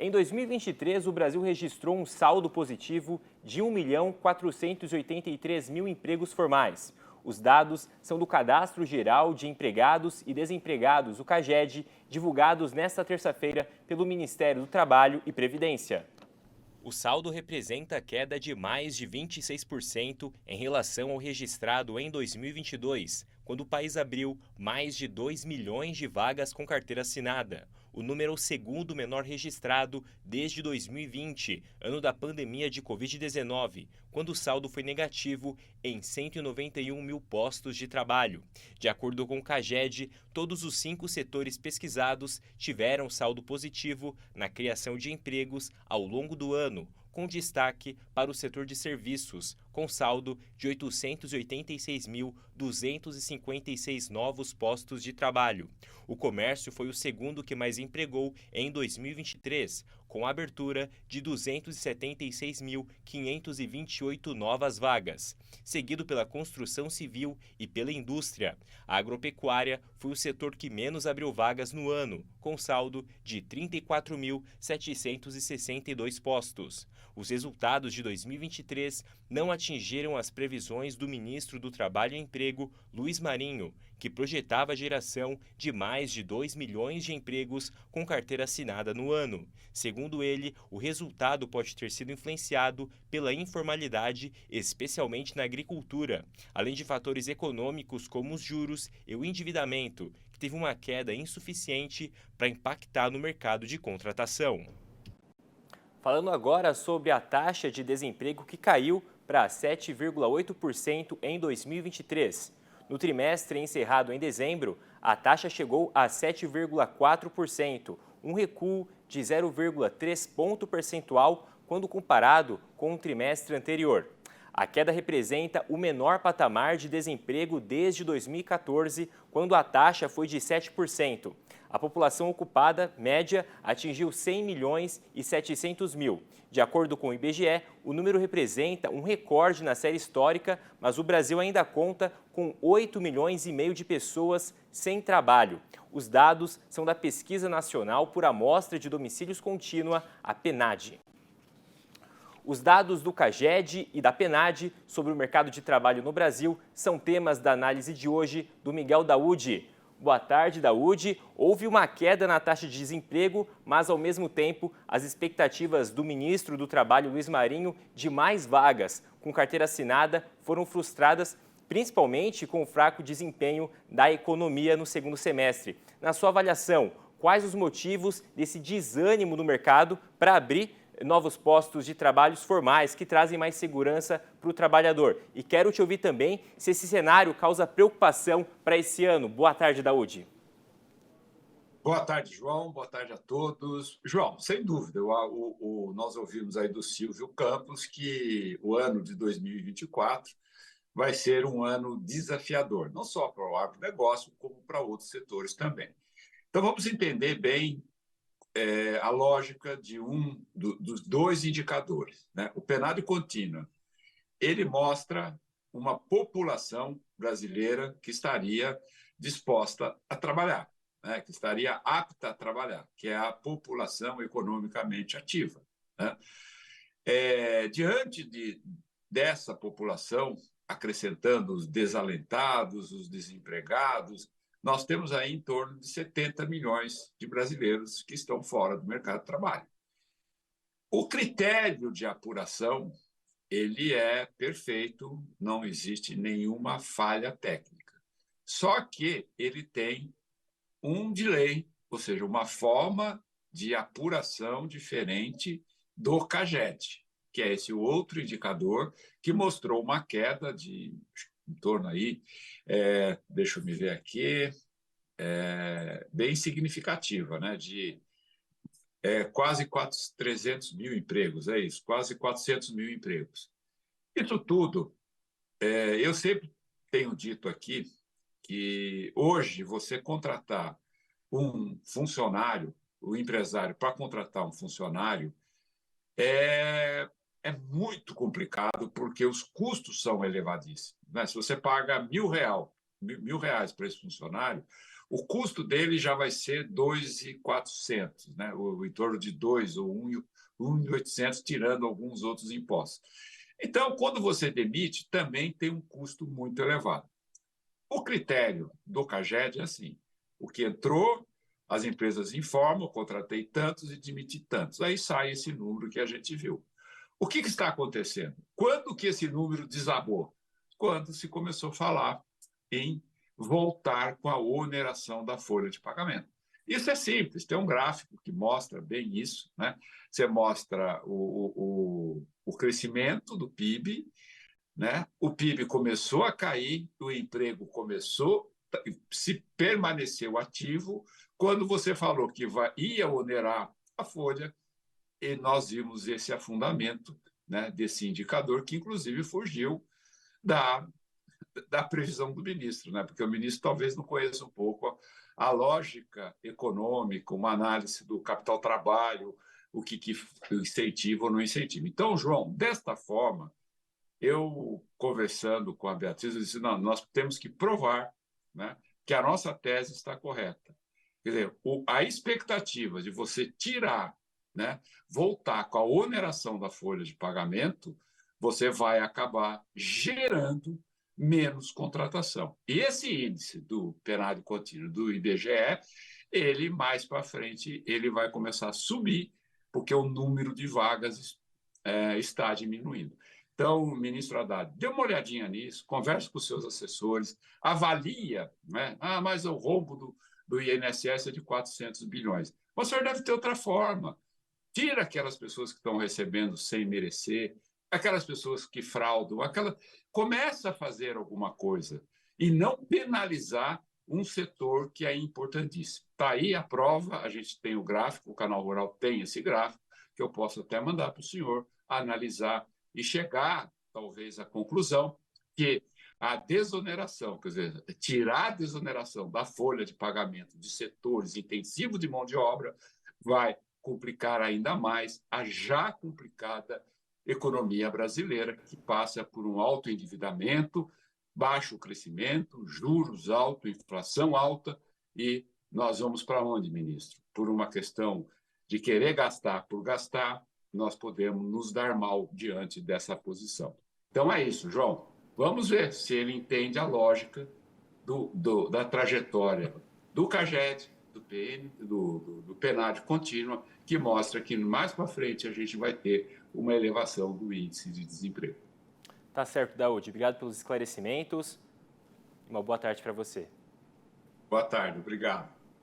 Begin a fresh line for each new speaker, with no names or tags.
Em 2023, o Brasil registrou um saldo positivo de 1.483.000 empregos formais. Os dados são do Cadastro Geral de Empregados e Desempregados, o CAGED, divulgados nesta terça-feira pelo Ministério do Trabalho e Previdência. O saldo representa queda de mais de 26% em relação ao registrado em 2022, quando o país abriu mais de 2 milhões de vagas com carteira assinada. O número é o segundo menor registrado desde 2020, ano da pandemia de Covid-19, quando o saldo foi negativo em 191 mil postos de trabalho. De acordo com o CAGED, todos os 5 setores pesquisados tiveram saldo positivo na criação de empregos ao longo do ano, com destaque para o setor de serviços, com saldo de 886.256 novos postos de trabalho. O comércio foi o segundo que mais empregou em 2023, com a abertura de 276.528 novas vagas, seguido pela construção civil e pela indústria. A agropecuária foi o setor que menos abriu vagas no ano, com saldo de 34.762 postos. Os resultados de 2023 não atingiram as previsões do ministro do Trabalho e Emprego, Luiz Marinho, que projetava a geração de mais de 2 milhões de empregos com carteira assinada no ano. Segundo ele, o resultado pode ter sido influenciado pela informalidade, especialmente na agricultura, além de fatores econômicos como os juros e o endividamento, que teve uma queda insuficiente para impactar no mercado de contratação. Falando agora sobre a taxa de desemprego que caiu para 7,8% em 2023. No trimestre encerrado em dezembro, a taxa chegou a 7,4%, um recuo de 0,3 ponto percentual quando comparado com o trimestre anterior. A queda representa o menor patamar de desemprego desde 2014, quando a taxa foi de 7%. A população ocupada média atingiu 100 milhões e 700 mil. De acordo com o IBGE, o número representa um recorde na série histórica, mas o Brasil ainda conta com 8 milhões e meio de pessoas sem trabalho. Os dados são da Pesquisa Nacional por Amostra de Domicílios Contínua, a PNAD. Os dados do CAGED e da PNAD sobre o mercado de trabalho no Brasil são temas da análise de hoje do Miguel Daúde. Boa tarde, Daúde. Houve uma queda na taxa de desemprego, mas, ao mesmo tempo, as expectativas do ministro do Trabalho, Luiz Marinho, de mais vagas com carteira assinada foram frustradas, principalmente com o fraco desempenho da economia no segundo semestre. Na sua avaliação, quais os motivos desse desânimo no mercado para abrir novos postos de trabalhos formais que trazem mais segurança para o trabalhador? E quero te ouvir também se esse cenário causa preocupação para esse ano. Boa tarde, Daúde.
Boa tarde, João. Boa tarde a todos. João, sem dúvida, nós ouvimos aí do Silvio Campos que o ano de 2024 vai ser um ano desafiador, não só para o agronegócio, como para outros setores também. Então, vamos entender bem a lógica dos dois indicadores, né? O PNAD contínua, ele mostra uma população brasileira que estaria disposta a trabalhar, né? Que estaria apta a trabalhar, que é a população economicamente ativa, né? Diante dessa população, acrescentando os desalentados, os desempregados, nós temos aí em torno de 70 milhões de brasileiros que estão fora do mercado de trabalho. O critério de apuração, ele é perfeito, não existe nenhuma falha técnica. Só que ele tem um delay, ou seja, uma forma de apuração diferente do CAGED, que é esse outro indicador que mostrou uma queda de em torno aí, deixa eu me ver aqui, bem significativa, né? De quase 300 mil empregos, é isso, quase 400 mil empregos. Isso tudo, eu sempre tenho dito aqui que hoje você contratar um funcionário, o empresário, para contratar um funcionário, é muito complicado porque os custos são elevadíssimos, né? Se você paga R$ 1.000 para esse funcionário, o custo dele já vai ser 2.400, né? Em torno de 2 ou 1.800, tirando alguns outros impostos. Então, quando você demite, também tem um custo muito elevado. O critério do CAGED é assim: o que entrou, as empresas informam, contratei tantos e demiti tantos. Aí sai esse número que a gente viu. O que está acontecendo? Quando que esse número desabou? Quando se começou a falar em voltar com a oneração da folha de pagamento. Isso é simples, tem um gráfico que mostra bem isso, né? Você mostra o crescimento do PIB, né? O PIB começou a cair, o emprego começou, se permaneceu ativo. Quando você falou que ia onerar a folha, e nós vimos esse afundamento, né, desse indicador, que inclusive fugiu da, da previsão do ministro, né? Porque o ministro talvez não conheça um pouco a lógica econômica, uma análise do capital-trabalho, o que incentiva ou não incentiva. Então, João, desta forma, eu conversando com a Beatriz, eu disse: não, nós temos que provar, né, que a nossa tese está correta. Quer dizer, a expectativa de você tirar, né, voltar com a oneração da folha de pagamento, você vai acabar gerando menos contratação. E esse índice do PNAD contínuo do IBGE, ele mais para frente ele vai começar a subir, porque o número de vagas está diminuindo. Então, ministro Haddad, dê uma olhadinha nisso, converse com os seus assessores, avalia, né? Mas o rombo do INSS é de 400 bilhões. O senhor deve ter outra forma. Tira aquelas pessoas que estão recebendo sem merecer, aquelas pessoas que fraudam, começa a fazer alguma coisa e não penalizar um setor que é importantíssimo. Está aí a prova, a gente tem o gráfico, o Canal Rural tem esse gráfico, que eu posso até mandar para o senhor analisar e chegar, talvez, à conclusão que a desoneração, quer dizer, tirar a desoneração da folha de pagamento de setores intensivos de mão de obra, vai complicar ainda mais a já complicada economia brasileira, que passa por um alto endividamento, baixo crescimento, juros altos, inflação alta, e nós vamos para onde, ministro? Por uma questão de querer gastar por gastar, nós podemos nos dar mal diante dessa posição. Então é isso, João. Vamos ver se ele entende a lógica da trajetória do CAGED, do PNAD contínua, que mostra que mais para frente a gente vai ter uma elevação do índice de desemprego.
Tá certo, Daúde. Obrigado pelos esclarecimentos. Uma boa tarde para você.
Boa tarde, obrigado.